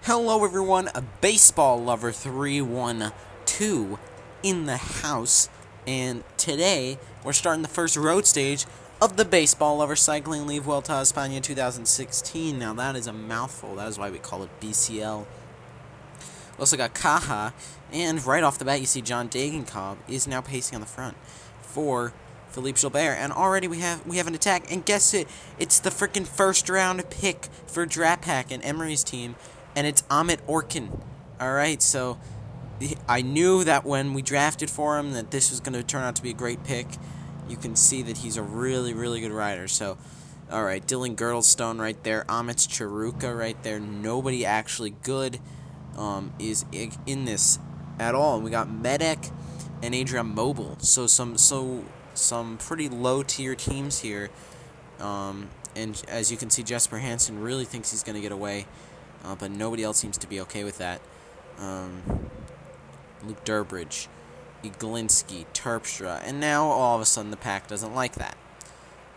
Hello everyone, a baseball lover 312 in the house, and today we're starting the first road stage of the Baseball Lover Cycling League Vuelta a España 2016. Now that is a mouthful, that is why we call it BCL. We also got Caja, and right off the bat you see John Degenkolb is now pacing on the front for Philippe Gilbert, and already we have an attack, and guess it, it's the freaking first round pick for Drapac and Emery's team, and it's Amit Orkin. Alright, so I knew that when we drafted for him that this was going to turn out to be a great pick. You can see that he's a really, really good rider. So, alright, Dylan Girdlestone right there, Amit's Chiruka right there. Nobody actually good is in this at all. And we got Medek and Adrian Mobile. So some pretty low tier teams here. And as you can see, Jesper Hansen really thinks he's going to get away. But nobody else seems to be okay with that. Luke Durbridge, Iglinski, Terpstra, and now all of a sudden the pack doesn't like that.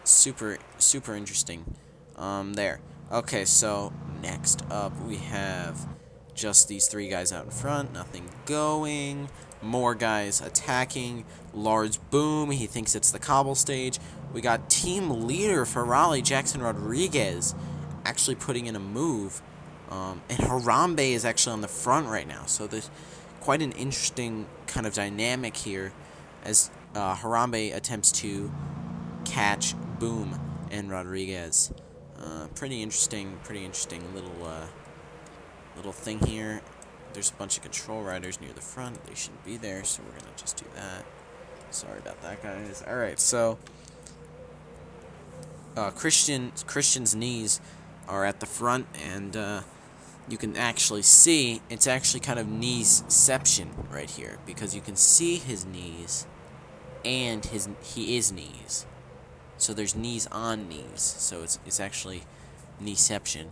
Super interesting. There. Okay, so next up we have just these three guys out in front, nothing going. More guys attacking. Lars Boom, he thinks it's the cobble stage. We got team leader for Raleigh, Jackson Rodriguez, actually putting in a move. And Harambe is actually on the front right now, so there's quite an interesting kind of dynamic here as Harambe attempts to catch Boom and Rodriguez. Pretty interesting little thing here. There's a bunch of control riders near the front. They shouldn't be there, so we're gonna just do that. Sorry about that, guys. All right, so Christian's knees are at the front, and you can actually see it's actually kind of kneesception right here, because you can see his knees and he is knees, so there's knees on knees, so it's actually kneeception,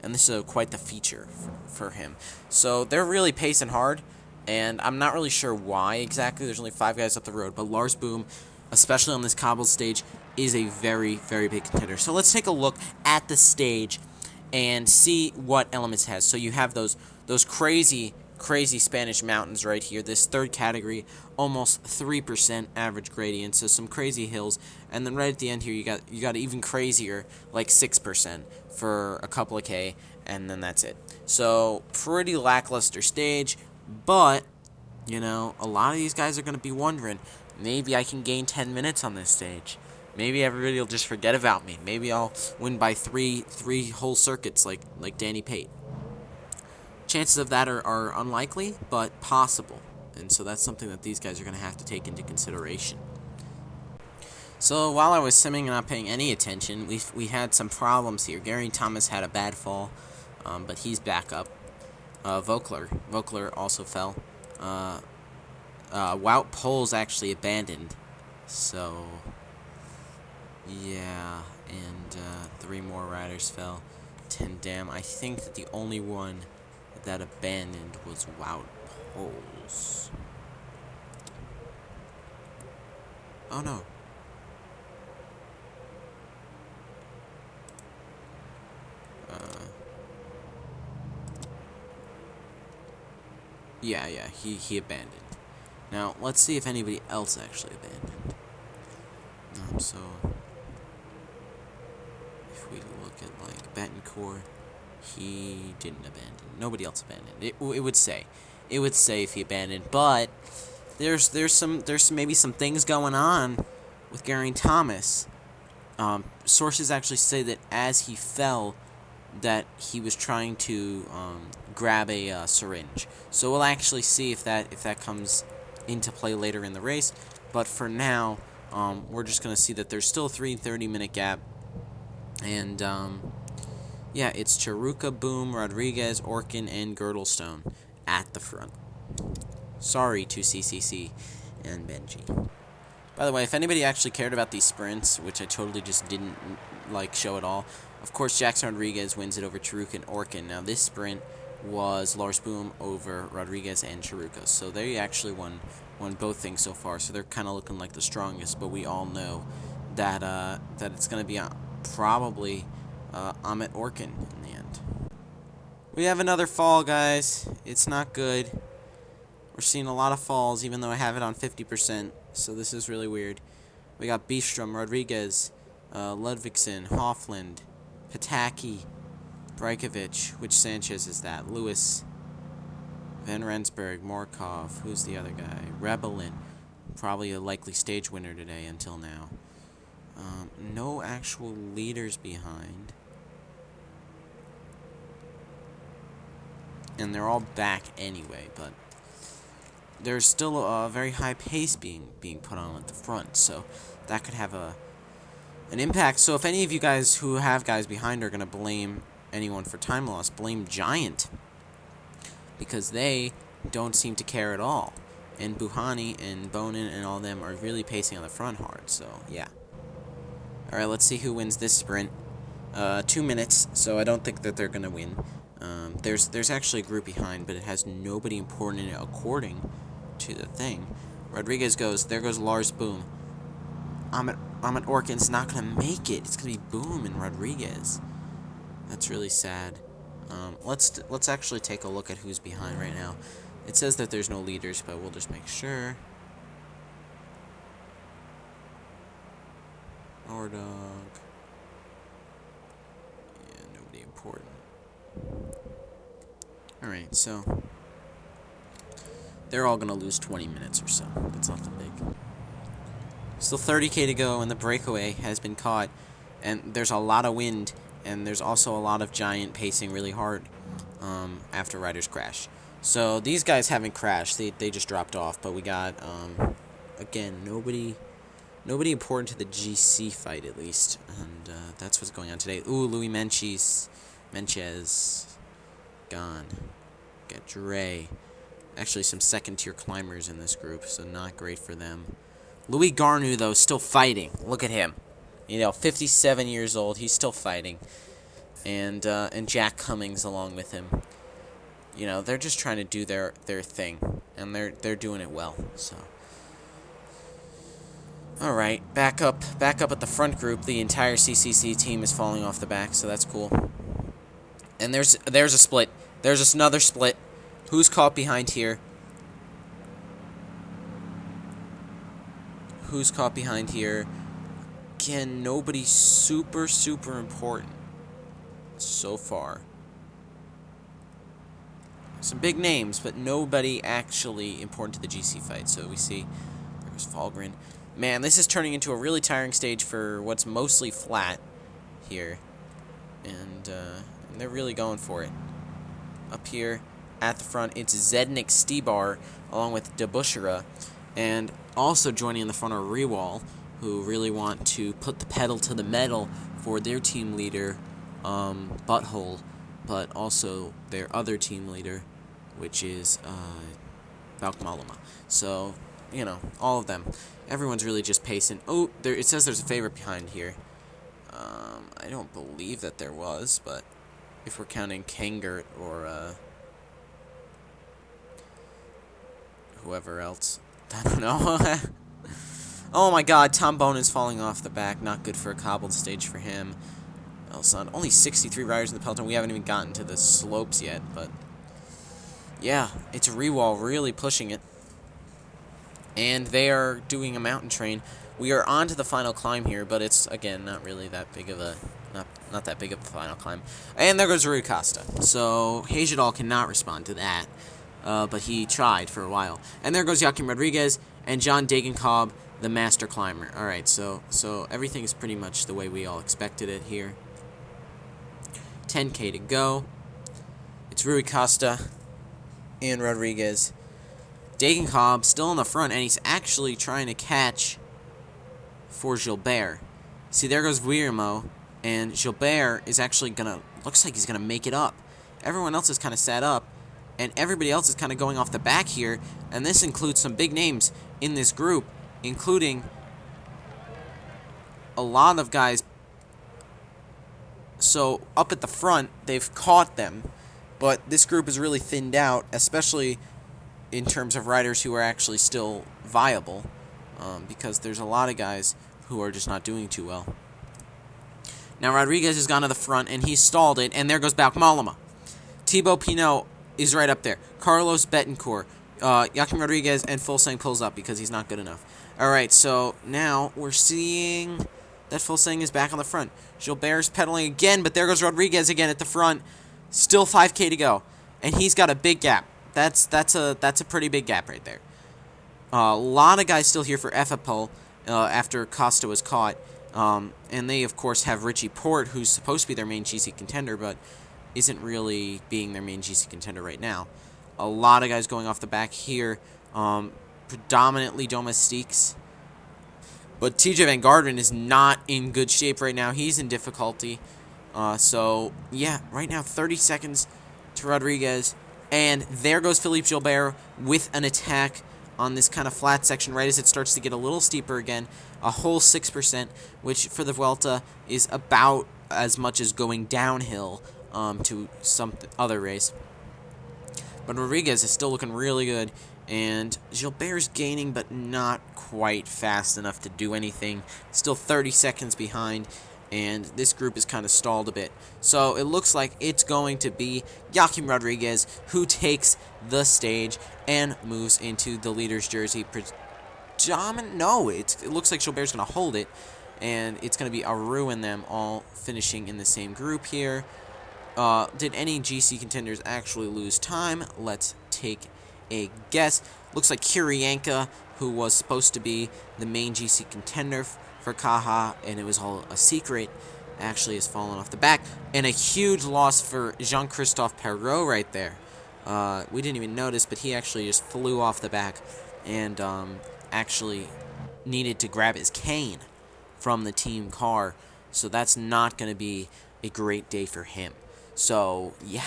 and this is quite the feature for him. So they're really pacing hard, and I'm not really sure why exactly. There's only 5 guys up the road, but Lars Boom, especially on this cobbled stage, is a very, very big contender. So let's take a look at the stage and see what elements it has. So you have those crazy Spanish mountains right here. This third category, almost 3% average gradient, so some crazy hills. And then right at the end here, you got even crazier, like 6% for a couple of K, and then that's it. So pretty lackluster stage, but you know, a lot of these guys are going to be wondering, maybe I can gain 10 minutes on this stage. Maybe everybody will just forget about me. Maybe I'll win by three whole circuits like Danny Pate. Chances of that are unlikely, but possible. And so that's something that these guys are going to have to take into consideration. So while I was simming and not paying any attention, we had some problems here. Geraint Thomas had a bad fall, but he's back up. Vogler also fell. Wout Poels actually abandoned. So yeah, and 3 more riders fell. Tendam. I think that the only one that abandoned was Wout Poels. Oh no. Yeah, he abandoned. Now, let's see if anybody else actually abandoned. So if we look at like Betancourt, he didn't abandon. Nobody else abandoned. It would say if he abandoned, but there's maybe some things going on with Geraint Thomas. Sources actually say that as he fell, that he was trying to grab a syringe. So we'll actually see if that comes into play later in the race. But for now, we're just going to see that there's still a 30-minute gap. And yeah, it's Chiruka, Boom, Rodriguez, Orkin, and Girdlestone at the front. Sorry to CCC and Benji. By the way, if anybody actually cared about these sprints, which I totally just didn't show at all, of course Jackson Rodriguez wins it over Chiruka and Orkin. Now this sprint was Lars Boom over Rodriguez and Chiruka, so they actually won both things so far. So they're kind of looking like the strongest, but we all know that that it's going to be probably Amit Orkin in the end. We have another fall, guys. It's not good. We're seeing a lot of falls, even though I have it on 50%. So this is really weird. We got Bistrom, Rodriguez, Ludvigsen, Hoffland, Pataki, Brajkovic. Which Sanchez is that? Lewis, Van Rensburg, Morkov. Who's the other guy? Rebelin. Probably a likely stage winner today until now. No actual leaders behind. And they're all back anyway, but there's still a very high pace being put on at the front, so that could have an impact. So if any of you guys who have guys behind are going to blame anyone for time loss, blame Giant, because they don't seem to care at all. And Buhani and Bonin and all them are really pacing on the front hard, so yeah. Alright, let's see who wins this sprint. 2 minutes, so I don't think that they're going to win. There's actually a group behind, but it has nobody important in it according to the thing. Rodriguez goes. There goes Lars Boom. Ahmet Orkin's not going to make it. It's going to be Boom and Rodriguez. That's really sad. Let's actually take a look at who's behind right now. It says that there's no leaders, but we'll just make sure. Ordog. Yeah, nobody important. Alright, so they're all going to lose 20 minutes or so. That's not that big. Still 30k to go, and the breakaway has been caught. And there's a lot of wind, and there's also a lot of Giant pacing really hard after Riders crash. So these guys haven't crashed. They just dropped off. But we got, again, nobody important to the GC fight, at least. And that's what's going on today. Ooh, Louis Menchez. Gone. Got Dre. Actually, some second-tier climbers in this group, so not great for them. Louis Garnu, though, still fighting. Look at him. 57 years old. He's still fighting. And Jack Cummings along with him. They're just trying to do their thing, and they're doing it well. So, all right, back up at the front group. The entire CCC team is falling off the back, so that's cool. And there's a split. There's another split. Who's caught behind here? Who's caught behind here? Again, nobody super important so far. Some big names, but nobody actually important to the GC fight. So we see there's Falgren. Man, this is turning into a really tiring stage for what's mostly flat here. And they're really going for it. Up here at the front, it's Zednik Stibar along with Debushera. And also joining in the front are Rewall, who really want to put the pedal to the metal for their team leader, Butthole, but also their other team leader, which is Balkmaluma. So, all of them. Everyone's really just pacing. Oh, it says there's a favorite behind here. I don't believe that there was, but if we're counting Kangert or whoever else, I don't know. Oh my God, Tom Bonen's falling off the back. Not good for a cobbled stage for him. Elson, only 63 riders in the peloton. We haven't even gotten to the slopes yet, but yeah, it's Rewall really pushing it. And they are doing a mountain train. We are on to the final climb here, but it's, again, not really that big of a, not that big of a final climb. And there goes Rui Costa. So Hejidal cannot respond to that, but he tried for a while. And there goes Joaquim Rodriguez and John Degenkolb, the master climber. All right, so everything is pretty much the way we all expected it here. 10k to go. It's Rui Costa and Rodriguez. Degenkolb still in the front, and he's actually trying to catch for Gilbert. See, there goes Guillermo, and Gilbert is actually looks like he's gonna make it up. Everyone else is kind of set up, and everybody else is kind of going off the back here, and this includes some big names in this group, including a lot of guys. So up at the front, they've caught them, but this group is really thinned out, especially in terms of riders who are actually still viable, because there's a lot of guys who are just not doing too well. Now Rodriguez has gone to the front, and he stalled it, and there goes Balkmaluma. Thibaut Pinot is right up there. Carlos Betancourt, Joaquim Rodriguez, and Fulsang pulls up because he's not good enough. All right, so now we're seeing that Fulsang is back on the front. Gilbert's pedaling again, but there goes Rodriguez again at the front. Still 5K to go, and he's got a big gap. That's a pretty big gap right there. A lot of guys still here for Efapol after Costa was caught. And they, of course, have Richie Porte, who's supposed to be their main GC contender, but isn't really being their main GC contender right now. A lot of guys going off the back here, predominantly domestiques. But TJ Van Garderen is not in good shape right now. He's in difficulty. So, yeah, right now 30 seconds to Rodriguez. And there goes Philippe Gilbert with an attack on this kind of flat section right as it starts to get a little steeper again. A whole 6%, which for the Vuelta is about as much as going downhill to some other race. But Rodriguez is still looking really good, and Gilbert's gaining, but not quite fast enough to do anything. Still 30 seconds behind, and this group is kind of stalled a bit. So it looks like it's going to be Joaquim Rodriguez who takes the stage and moves into the leader's jersey. No, it looks like Gilbert's going to hold it, and it's going to be Aru and them all finishing in the same group here. Did any GC contenders actually lose time? Let's take a guess. Looks like Kiryanka, who was supposed to be the main GC contender for Caja, and it was all a secret, actually has fallen off the back. And a huge loss for Jean-Christophe Perrault right there. We didn't even notice, but he actually just flew off the back and actually needed to grab his cane from the team car. So that's not going to be a great day for him. So, yeah,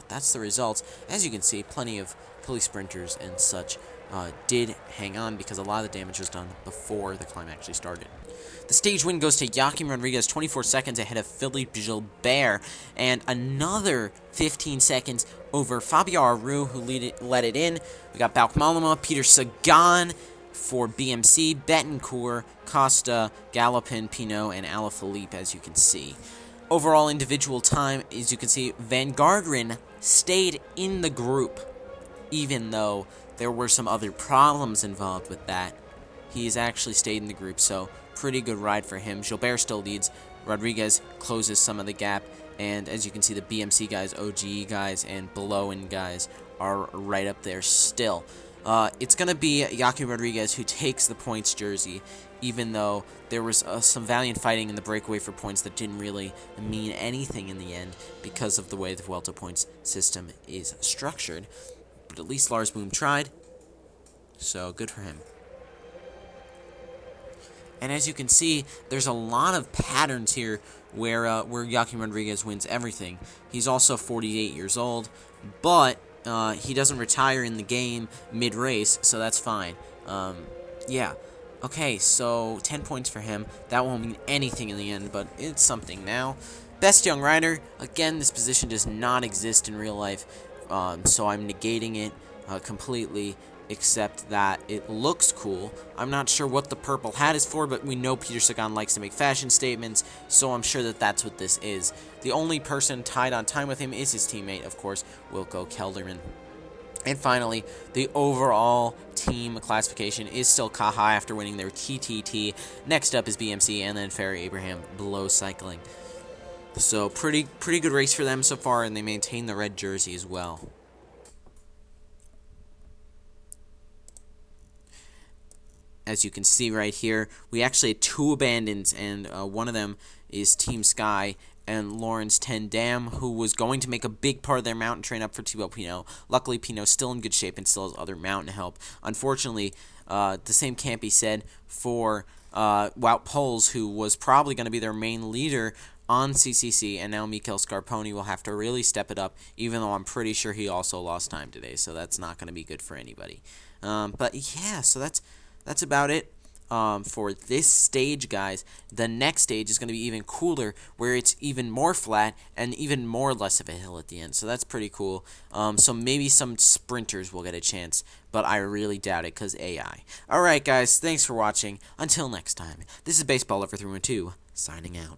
that's the results. As you can see, plenty of police sprinters and such did hang on because a lot of the damage was done before the climb actually started. The stage win goes to Joaquim Rodriguez, 24 seconds ahead of Philippe Gilbert, and another 15 seconds over Fabio Aru, who led it in. We got Bauke Mollema, Peter Sagan for BMC, Betancourt, Costa, Galopin, Pinot, and Alaphilippe, as you can see. Overall individual time, as you can see, Van Garderen stayed in the group, even though there were some other problems involved with that. He's actually stayed in the group, so pretty good ride for him. Gilbert still leads. Rodriguez closes some of the gap, and as you can see, the BMC guys, OGE guys, and Below-in guys are right up there still. It's going to be Joaquim Rodriguez who takes the points jersey, even though there was some valiant fighting in the breakaway for points that didn't really mean anything in the end because of the way the Vuelta points system is structured. But at least Lars Boom tried, so good for him. And as you can see, there's a lot of patterns here where Joaquim Rodriguez wins everything. He's also 48 years old, but he doesn't retire in the game mid-race, so that's fine. Yeah. Okay, so 10 points for him. That won't mean anything in the end, but it's something now. Best young rider. Again, this position does not exist in real life, so I'm negating it completely, except that it looks cool. I'm not sure what the purple hat is for, but we know Peter Sagan likes to make fashion statements, so I'm sure that that's what this is. The only person tied on time with him is his teammate, of course, Wilco Kelderman. And finally, the overall team classification is still Caja after winning their TTT. Next up is BMC, and then Ferry Abraham below cycling. So pretty good race for them so far, and they maintain the red jersey as well. As you can see right here, we actually had 2 abandons, and one of them is Team Sky and Lawrence Tendam, who was going to make a big part of their mountain train up for Thibaut Pinot. Luckily, Pinot's still in good shape and still has other mountain help. Unfortunately, the same can't be said for Wout Poels, who was probably going to be their main leader on CCC, and now Mikel Scarponi will have to really step it up, even though I'm pretty sure he also lost time today, so that's not going to be good for anybody. But yeah, so that's about it for this stage, guys. The next stage is going to be even cooler, where it's even more flat and even more less of a hill at the end. So that's pretty cool. So maybe some sprinters will get a chance, but I really doubt it because AI. Alright, guys, thanks for watching. Until next time, this is Baseball Lover 312, signing out.